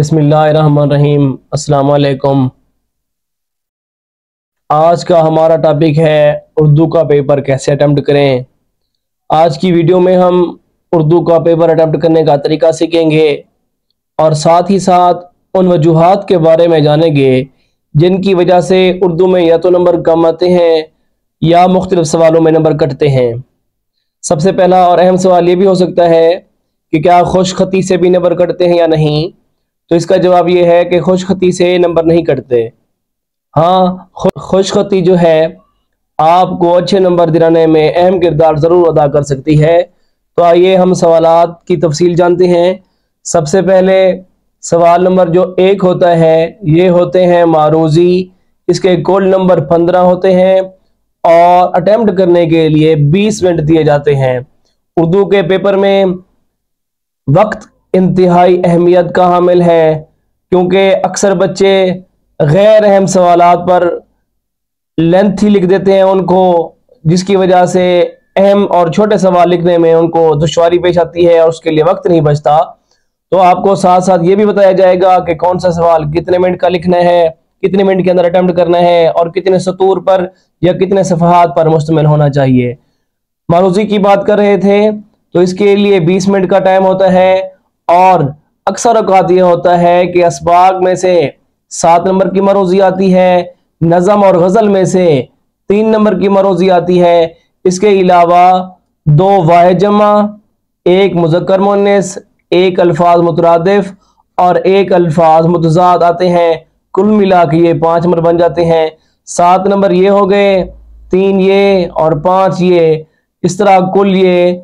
बिस्मिल्लाहिर्रहमानिर्रहीम। अस्सलाम वालेकुम। आज का हमारा टॉपिक है उर्दू का पेपर कैसे अटेम्प्ट करें। आज की वीडियो में हम उर्दू का पेपर अटेम्प्ट करने का तरीका सीखेंगे और साथ ही साथ उन वजूहात के बारे में जानेंगे जिनकी वजह से उर्दू में या तो नंबर कम आते हैं या मुख्तलिफ सवालों में नंबर कटते हैं। सबसे पहला और अहम सवाल ये भी हो सकता है कि क्या खुशखती से भी नंबर कटते हैं या नहीं। तो इसका जवाब ये है कि खुशखती से नंबर नहीं कटते। हाँ, खुशखती जो है आपको अच्छे नंबर दिलाने में अहम किरदार ज़रूर अदा कर सकती है। तो आइए हम सवालात की तफसील जानते हैं। सबसे पहले सवाल नंबर जो 1 होता है ये होते हैं मारूजी। इसके कुल नंबर 15 होते हैं और अटेम्प्ट करने के लिए 20 मिनट दिए जाते हैं। उर्दू के पेपर में वक्त इंतहाई अहमियत का हामिल है क्योंकि अक्सर बच्चे गैर अहम सवालात पर लेंथ ही लिख देते हैं उनको, जिसकी वजह से अहम और छोटे सवाल लिखने में उनको दुश्वारी पेश आती है और उसके लिए वक्त नहीं बचता। तो आपको साथ साथ ये भी बताया जाएगा कि कौन सा सवाल कितने मिनट का लिखना है, कितने मिनट के अंदर अटेम्प्ट करना है और कितने सतूर पर या कितने सफ़हात पर मुश्तमिल होना चाहिए। मारूजी की बात कर रहे थे तो इसके लिए 20 मिनट का टाइम होता है और अक्सर औकात यह होता है कि असबाग में से 7 नंबर की मरोजी आती है, नज़म और गज़ल में से 3 नंबर की मरोजी आती है। इसके अलावा 2 वाहिद जमा, 1 मुज़क्कर मुअन्नस, 1 अल्फाज मुतरादिफ और 1 अल्फाज मुतज़ाद आते हैं। कुल मिला के ये 5 नंबर बन जाते हैं। 7 नंबर ये हो गए, 3 ये और 5 ये, इस तरह कुल ये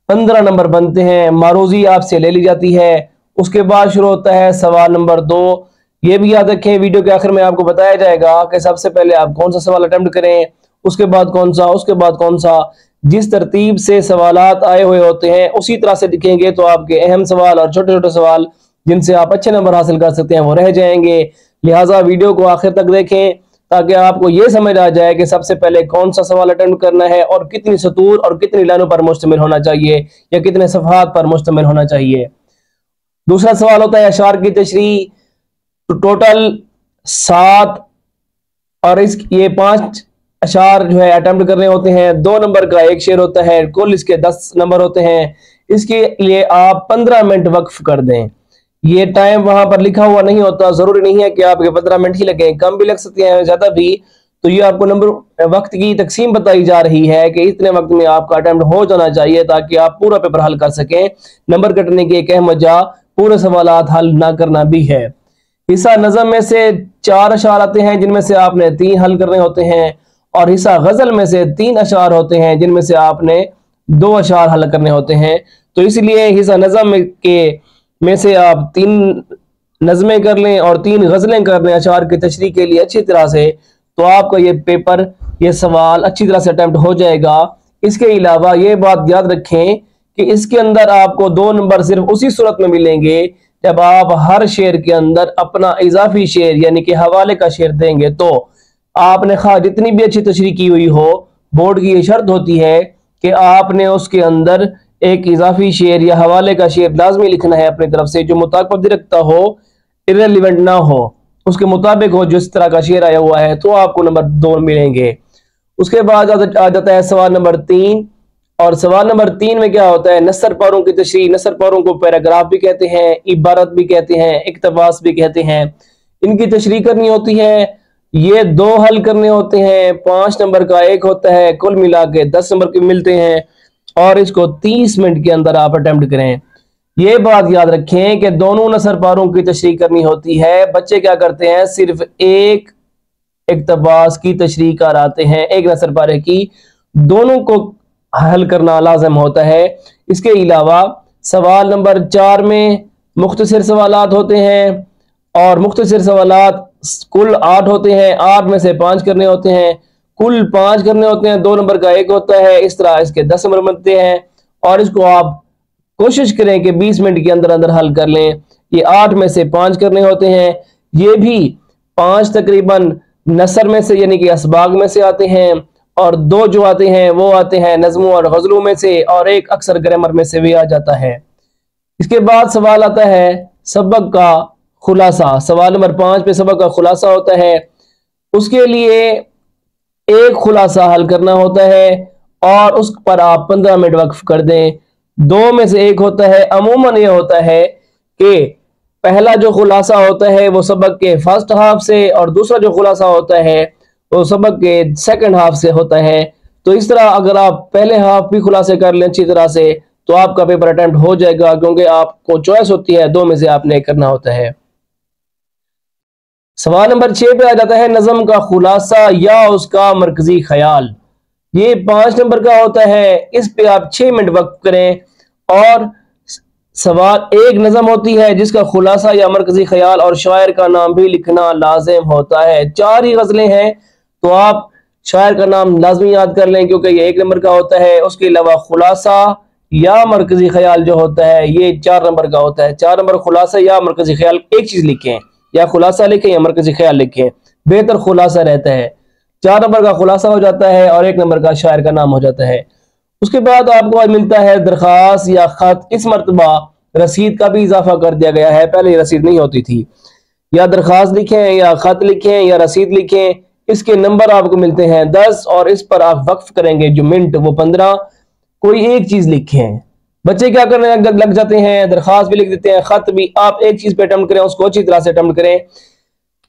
15 नंबर बनते हैं। मारूजी आपसे ले ली जाती है। उसके बाद शुरू होता है सवाल नंबर 2। ये भी याद रखें, वीडियो के आखिर में आपको बताया जाएगा कि सबसे पहले आप कौन सा सवाल अटेम्प्ट करें, उसके बाद कौन सा, उसके बाद कौन सा। जिस तरतीब से सवालात आए हुए होते हैं उसी तरह से लिखेंगे तो आपके अहम सवाल और छोटे छोटे सवाल जिनसे आप अच्छे नंबर हासिल कर सकते हैं वो रह जाएंगे। लिहाजा वीडियो को आखिर तक देखें ताकि आपको ये समझ आ जाए कि सबसे पहले कौन सा सवाल अटेम्प्ट करना है और कितनी सतूर और कितनी लाइनों पर मुश्तमिल होना चाहिए या कितने सफ़हात पर मुश्तमिल होना चाहिए। दूसरा सवाल होता है अशार की तशरीह। तो टोटल 7 और ये 5 अशार जो है अटेम्प्ट करने होते हैं। 2 नंबर का एक शेर होता है, कुल इसके 10 नंबर होते हैं। इसके लिए आप 15 मिनट वक्फ कर दें। ये टाइम वहां पर लिखा हुआ नहीं होता, जरूरी नहीं है कि आपके 15 मिनट ही लगे, कम भी लग सकते हैं ज्यादा भी। तो ये आपको नंबर वक्त की तकसीम बताई जा रही है कि इतने वक्त में आपका अटेम्प्ट हो जाना चाहिए ताकि आप पूरा पेपर हल कर सकें। नंबर कटने की एक अहम वजह पूरे सवालात हल ना करना भी है। हिस्सा नज़म में से 4 अशार आते हैं जिनमें से आपने 3 हल करने होते हैं और हिस्सा गजल में से 3 अशार होते हैं जिनमें से आपने 2 अशार हल करने होते हैं। तो इसलिए हिस्सा नज़म के में से आप 3 नज़में कर लें और 3 गज़लें कर लें अशार की तशरीह के लिए अच्छी तरह से, तो आपका ये पेपर, ये सवाल अच्छी तरह से अटेम्प्ट हो जाएगा। इसके अलावा ये बात याद रखें कि इसके अंदर आपको 2 नंबर सिर्फ उसी सूरत में मिलेंगे जब आप हर शेर के अंदर अपना इजाफी शेर यानी कि हवाले का शेर देंगे। तो आपने खा जितनी भी अच्छी तशरीह की हुई हो, बोर्ड की ये शर्त होती है कि आपने उसके अंदर एक इजाफी शेर या हवाले का शेर लाजमी लिखना है अपनी तरफ से, जो मुताबिक रखता हो, इररिलेवेंट ना हो, उसके मुताबिक हो जिस तरह का शेर आया हुआ है, तो आपको नंबर 2 मिलेंगे। उसके बाद आ जाता है सवाल नंबर 3। और सवाल नंबर 3 में क्या होता है, नसर पारों की तशरीह। नसर पारों को पैराग्राफ भी कहते हैं, इबारत भी कहते हैं, इक्तबास भी कहते हैं। इनकी तशरीह करनी होती है। ये 2 हल करने होते हैं। 5 नंबर का एक होता है, कुल मिला के 10 नंबर के मिलते हैं और इसको 30 मिनट के अंदर आप अटेम्प्ट करें। ये बात याद रखें कि दोनों नसर पारों की तशरीह करनी होती है। बच्चे क्या करते हैं, सिर्फ एक इक्तबास की तशरीह कर आते हैं, एक नसर पारे की, दोनों को हल करना लाजम होता है। इसके अलावा सवाल नंबर 4 में मुख्तसर सवालात होते हैं और मुख्तसर सवालात कुल 8 होते हैं। 8 में से 5 करने होते हैं, कुल 5 करने होते हैं। 2 नंबर का एक होता है। इस तरह इसके 10 नंबर बनते हैं और इसको आप कोशिश करें कि 20 मिनट के अंदर अंदर हल कर लें। ये 8 में से 5 करने होते हैं। ये भी 5 तकरीबन नसर में से यानी कि असबाग में से आते हैं और 2 जो आते हैं वो आते हैं नज़मों और गज़लों में से और एक अक्सर ग्रामर में से भी आ जाता है। इसके बाद सवाल आता है सबक का खुलासा, सवाल नंबर 5 पे सबक का खुलासा होता है। उसके लिए एक खुलासा हल करना होता है और उस पर आप 15 मिनट वक्फ कर दें। दो में से एक होता है। अमूमन यह होता है कि पहला जो खुलासा होता है वो सबक के फर्स्ट हाफ से और दूसरा जो खुलासा होता है वो सबक के सेकंड हाफ से होता है। तो इस तरह अगर आप पहले हाफ भी खुलासे कर लें अच्छी तरह से तो आपका पेपर अटेम्प्ट हो जाएगा, क्योंकि आपको चॉइस होती है, दो में से आपने करना होता है। सवाल नंबर 6 पे आ जाता है नज़म का खुलासा या उसका मरकजी ख्याल। ये 5 नंबर का होता है। इस पे आप 6 मिनट वक्त करें और सवाल एक नज़म होती है जिसका खुलासा या मरकजी ख्याल और शायर का नाम भी लिखना लाजिम होता है। 4 ही गजलें हैं तो आप शायर का नाम लाजमी याद कर लें, क्योंकि ये 1 नंबर का होता है। उसके अलावा खुलासा या मरकजी ख्याल जो होता है ये 4 नंबर का होता है। 4 नंबर खुलासा या मरकजी ख्याल, एक चीज लिखें, या खुलासा लिखें या मरकजी ख्याल लिखें, बेहतर खुलासा रहता है। 4 नंबर का खुलासा हो जाता है और 1 नंबर का शायर का नाम हो जाता है। उसके बाद आपको आज मिलता है दरखास्त या खत। इस मरतबा रसीद का भी इजाफा कर दिया गया है, पहले रसीद नहीं होती थी। या दरखास्त लिखें या खत लिखें या रसीद लिखें। इसके नंबर आपको मिलते हैं 10 और इस पर आप वक्फ करेंगे जो मिनट वो 15। कोई एक चीज लिखें। बच्चे क्या करने लग जाते हैं, दरखास्त भी लिख देते हैं, खत भी। आप एक चीज पे अटेम्प्ट करें, उसको अच्छी तरह से अटेम्प्ट करें।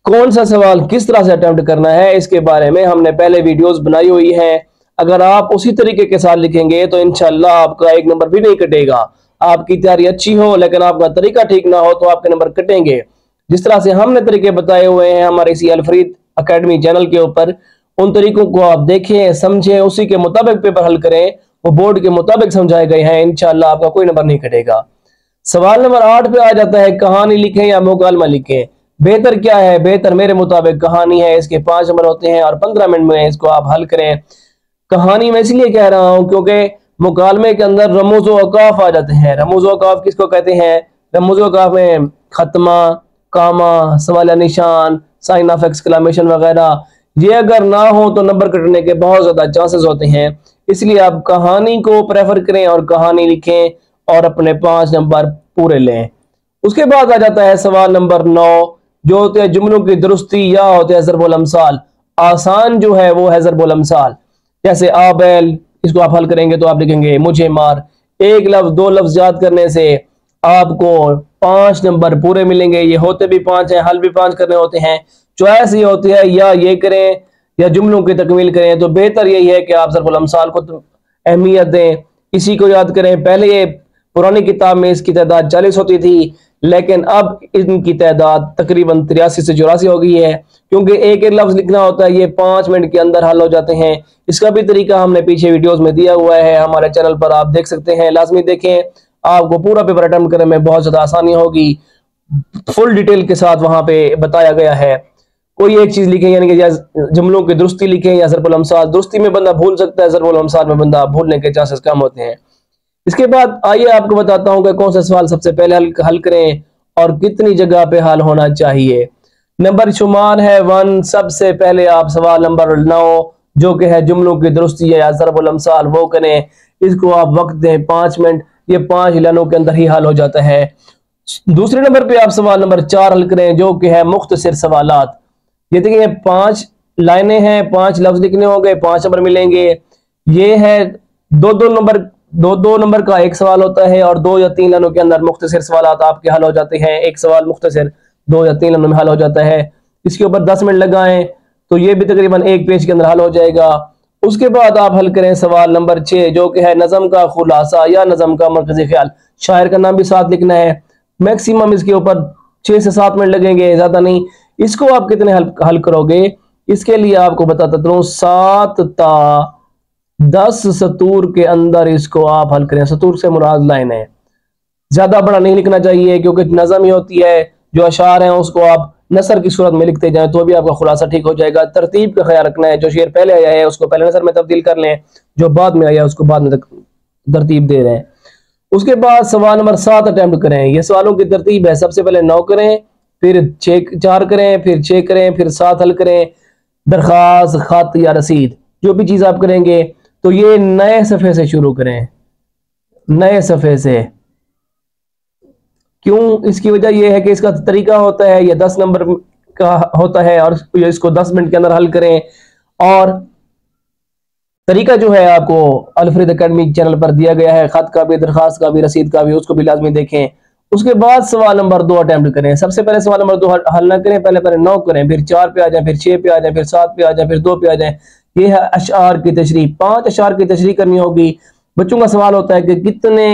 कौन सा सवाल किस तरह से अटेम्प्ट करना है इसके बारे में हमने पहले वीडियोस बनाई हुई हैं। अगर आप उसी तरीके के साथ लिखेंगे तो इंशाल्लाह आपका 1 नंबर भी नहीं कटेगा। आपकी तैयारी अच्छी हो लेकिन आपका तरीका ठीक ना हो तो आपके नंबर कटेंगे। जिस तरह से हमने तरीके बताए हुए हैं हमारे इसी अलफरीद अकेडमी चैनल के ऊपर, उन तरीकों को आप देखें, समझें, उसी के मुताबिक पेपर हल करें। वो बोर्ड के मुताबिक समझाए गए हैं, इंशाल्लाह आपका कोई नंबर नहीं कटेगा। सवाल नंबर 8 पे आ जाता है कहानी लिखें या मुकालमा लिखें। बेहतर क्या है? बेहतर मेरे मुताबिक कहानी है। इसके 5 नंबर होते हैं और 15 मिनट में इसको आप हल करें। कहानी मैं इसलिए कह रहा हूं क्योंकि मुकालमे के अंदर रमूज व औकाफ आ जाते हैं। रमूज व औकाफ किसको कहते हैं? रमूज व औकाफ में खत्मा, कामा, सवाल निशान, साइन ऑफ एक्सक्लेमेशन वगैरह, ये अगर ना हो तो नंबर कटने के बहुत ज्यादा चांसेस होते हैं। इसलिए आप कहानी को प्रेफर करें और कहानी लिखें और अपने 5 नंबर पूरे लें। उसके बाद आ जाता है सवाल नंबर 9 जो होते हैं जुमलों की दुरुस्ती या होते हैं ज़रबुल अमसाल। आसान जो है वो है ज़रबुल अमसाल। जैसे आबैल, इसको आप हल करेंगे तो आप लिखेंगे मुझे मार। एक लफ्ज 2 लफ्ज याद करने से आपको 5 नंबर पूरे मिलेंगे। ये होते भी 5 हैं, हल भी 5 करने होते हैं। चॉइस ये होती है या ये करें या जुमलों की तकमील करें, तो बेहतर यही है कि आप ज़रबुल अमसाल को अहमियत दें, इसी को याद करें। पहले ये पुरानी किताब में इसकी तादाद 40 होती थी, लेकिन अब इनकी तादाद तकरीबन 83 से 84 हो गई है, क्योंकि एक एक लफ्ज लिखना होता है। ये 5 मिनट के अंदर हल हो जाते हैं। इसका भी तरीका हमने पीछे वीडियोस में दिया हुआ है, हमारे चैनल पर आप देख सकते हैं, लाजमी देखें। आपको पूरा पेपर अटेम्प्ट करने में बहुत ज्यादा आसानी होगी। फुल डिटेल के साथ वहां पे बताया गया है। कोई एक चीज लिखें, यानी कि या जुमलों की दुरुस्ती लिखें या ज़रबुल अमसाल। दुरुस्ती में बंदा भूल सकता है, ज़रबुल अमसाल में बंदा भूलने के चांसेस कम होते हैं। इसके बाद आइए आपको बताता हूं कि कौन सा सवाल सबसे पहले हल करें और कितनी जगह पे हल होना चाहिए। नंबर शुमार है 1। सबसे पहले आप सवाल नंबर 9 जो कि है जुमलों की दुरुस्ती या ज़रबुल अमसाल वो करें। इसको आप वक्त दें 5 मिनट। ये 5 लाइनों के अंदर ही हल हो जाता है। दूसरे नंबर पे आप सवाल नंबर 4 हल करें जो कि है मुख्तसर सवालात। ये देखिए 5 लाइनें हैं, 5 लफ्ज लिखने होंगे, 5 नंबर मिलेंगे। ये है 2 नंबर का एक सवाल होता है और 2 या 3 लाइनों के अंदर मुख्तसर सवालात आपके हल हो जाते हैं। एक सवाल मुख्तसर 2 या 3 लाइनों में हल हो जाता है। इसके ऊपर 10 मिनट लगाएं तो ये भी तकरीबन एक पेज के अंदर हल हो जाएगा। उसके बाद आप हल करें सवाल नंबर 6 जो कि है नज़म का खुलासा या नज़म का मरकजी ख्याल। शायर का नाम भी साथ लिखना है। मैक्सिमम इसके ऊपर 6 से 7 मिनट लगेंगे, ज्यादा नहीं। इसको आप कितने हल करोगे इसके लिए आपको बताता हूं, 7 ता 10 सतूर के अंदर इसको आप हल करें। सतूर से मुराद लाइन है, ज्यादा बड़ा नहीं लिखना चाहिए क्योंकि नज़म ही होती है। जो अशार हैं उसको आप नसर की सूरत में लिखते जाएं तो भी आपका खुलासा ठीक हो जाएगा। तरतीब का ख्याल रखना है, जो शेर पहले आया है उसको पहले नसर में तब्दील कर लें, जो बाद में आया है उसको बाद में तरतीब दे रहे हैं। उसके बाद सवाल नंबर 7 अटेम्प्ट करें। ये सवालों की तरतीब है, सबसे पहले 9 करें, फिर 4 करें, फिर 6 करें, फिर 7 हल करें। दरखास्त, खत या रसीद जो भी चीज आप करेंगे तो ये नए सफ़े से शुरू करें, नए सफ़े से। क्यों? इसकी वजह यह है कि इसका तरीका होता है ये 10 नंबर का होता है और इसको 10 मिनट के अंदर हल करें। और तरीका जो है आपको अलफ्रेद एकेडमी चैनल पर दिया गया है, खत का भी, दरखास्त का भी, रसीद का भी, उसको भी लाजमी देखें। उसके बाद सवाल नंबर 2 अटेम्प्ट करें। सबसे पहले सवाल नंबर 2 हल ना करें, पहले 9 करें, फिर 4 पे आ जाए, फिर 6 पे आ जाए, फिर 7 पे आ जाए, फिर 2 पे आ जाए। ये है अशआर की तशरीह। 5 अशआर की तशरीह करनी होगी। बच्चों का सवाल होता है कि कितने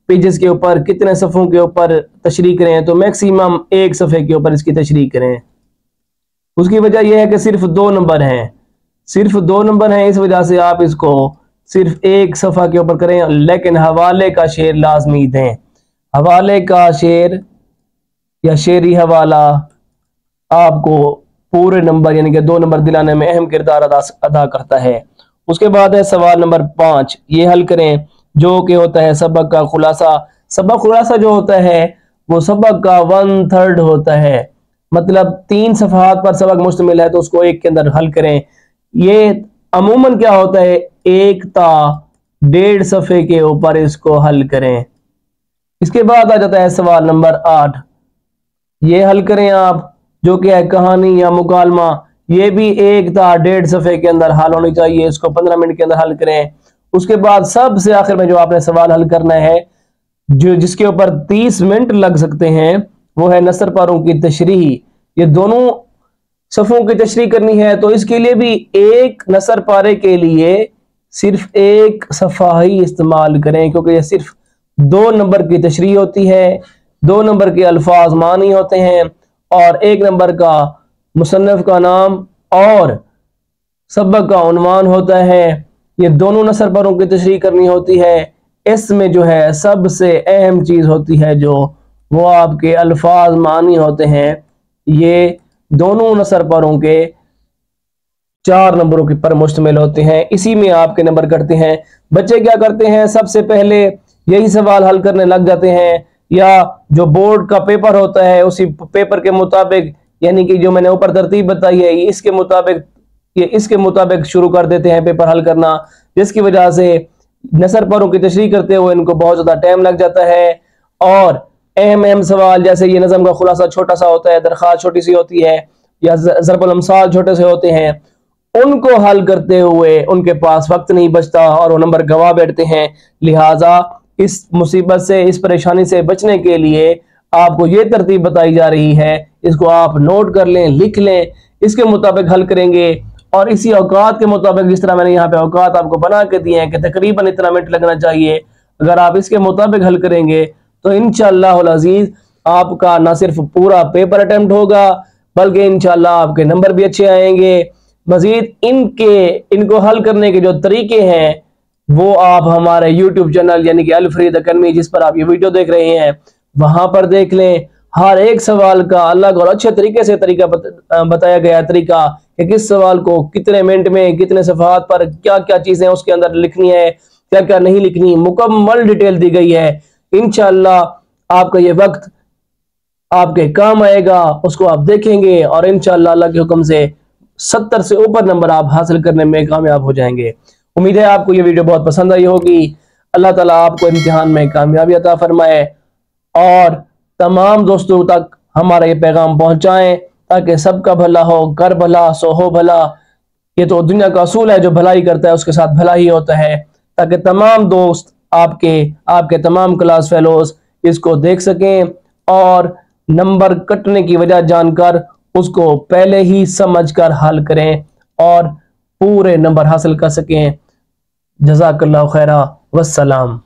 पेजेस के ऊपर, कितने सफ़ों के ऊपर तशरीह करें, तो मैक्सिमम 1 सफ़े के ऊपर इसकी तशरीह करें। उसकी वजह यह है कि सिर्फ 2 नंबर हैं, सिर्फ 2 नंबर हैं, इस वजह से आप इसको सिर्फ 1 सफ़ा के ऊपर करें। लेकिन हवाले का शेर लाजमी दें। हवाले का शेर या शेरी हवाला आपको पूरे नंबर यानी कि 2 नंबर दिलाने में अहम किरदार अदा करता है। उसके बाद है सवाल नंबर 5, ये हल करें, जो कि होता है सबक का खुलासा। सबक खुलासा जो होता है वो सबक का 1/3 होता है, मतलब 3 सफ़हात पर सबक मुश्तमिल है, तो उसको 1 के अंदर हल करें। ये अमूमन क्या होता है, 1 ता 1.5 सफ़े के ऊपर इसको हल करें। इसके बाद आ जाता है सवाल नंबर 8, ये हल करें आप, जो कि है कहानी या मुकालमा। ये भी 1 ता 1.5 सफ़े के अंदर हल होनी चाहिए, इसको 15 मिनट के अंदर हल करें। उसके बाद सबसे आखिर में जो आपने सवाल हल करना है, जो जिसके ऊपर 30 मिनट लग सकते हैं, वो है नसर पारों की तशरीह। ये दोनों सफ़ों की तशरीह करनी है, तो इसके लिए भी 1 नसर पारे के लिए सिर्फ 1 सफ़ा ही इस्तेमाल करें, क्योंकि ये सिर्फ 2 नंबर की तशरीह होती है। 2 नंबर के अल्फाज मानी होते हैं और 1 नंबर का मुसन्नफ का नाम और सबक का उन्वान होता है। ये दोनों नसर पारों की तशरीह करनी होती है। इसमें जो है सबसे अहम चीज़ होती है जो वो आपके अल्फाज मानी होते हैं। ये दोनों नसर पारों के 4 नंबरों के पर मुश्तमिल होते हैं, इसी में आपके नंबर कटते हैं। बच्चे क्या करते हैं, सबसे पहले यही सवाल हल करने लग जाते हैं, या जो बोर्ड का पेपर होता है उसी पेपर के मुताबिक, यानी कि जो मैंने ऊपर तरतीब बताई है ये इसके मुताबिक शुरू कर देते हैं पेपर हल करना, जिसकी वजह से नसर पारों की तशरीह करते हुए इनको बहुत ज़्यादा टाइम लग जाता है। और अहम सवाल जैसे ये नज़म का खुलासा छोटा सा होता है, दरखास्त छोटी सी होती है, या ज़रबुल अमसाल छोटे से होते हैं, उनको हल करते हुए उनके पास वक्त नहीं बचता और वो नंबर गवा बैठते हैं। लिहाजा इस मुसीबत से, इस परेशानी से बचने के लिए आपको ये तरतीब बताई जा रही है, इसको आप नोट कर लें, लिख लें, इसके मुताबिक हल करेंगे। और इसी औकात के मुताबिक, जिस तरह मैंने यहाँ पे औकात आपको बना के दिए हैं कि तकरीबन इतना मिनट लगना चाहिए, अगर आप इसके मुताबिक हल करेंगे तो इंशाअल्लाह अज़ीज आपका ना सिर्फ पूरा पेपर अटेम्प्ट होगा, बल्कि इंशाअल्लाह आपके नंबर भी अच्छे आएंगे। मजीद इनको हल करने के जो तरीके हैं वो आप हमारे YouTube चैनल यानी कि अलफ्रेद एकेडमी, जिस पर आप ये वीडियो देख रहे हैं, वहां पर देख लें। हर एक सवाल का अलग और अच्छे तरीके से तरीका बताया गया है, तरीका कि किस सवाल को कितने मिनट में, कितने सफ़हात पर क्या क्या चीजें उसके अंदर लिखनी है, क्या क्या नहीं लिखनी, मुकम्मल डिटेल दी गई है। इंशाअल्लाह आपका ये वक्त आपके काम आएगा, उसको आप देखेंगे और इंशाअल्लाह अल्लाह के हुक्म से 70 से ऊपर नंबर आप हासिल करने में कामयाब हो जाएंगे। उम्मीद है आपको ये वीडियो बहुत पसंद आई होगी। अल्लाह ताला आपको इम्तिहान में कामयाबी अता फरमाए और तमाम दोस्तों तक हमारा ये पैगाम पहुंचाएं, ताकि सबका भला हो, कर भला सो हो भला। ये तो दुनिया का असूल है, जो भलाई करता है उसके साथ भला ही होता है, ताकि तमाम दोस्त आपके तमाम क्लास फेलोज इसको देख सकें और नंबर कटने की वजह जानकर उसको पहले ही समझकर हल करें और पूरे नंबर हासिल कर सकें। जज़ाकल्लाहु खैरा, वस्सलाम।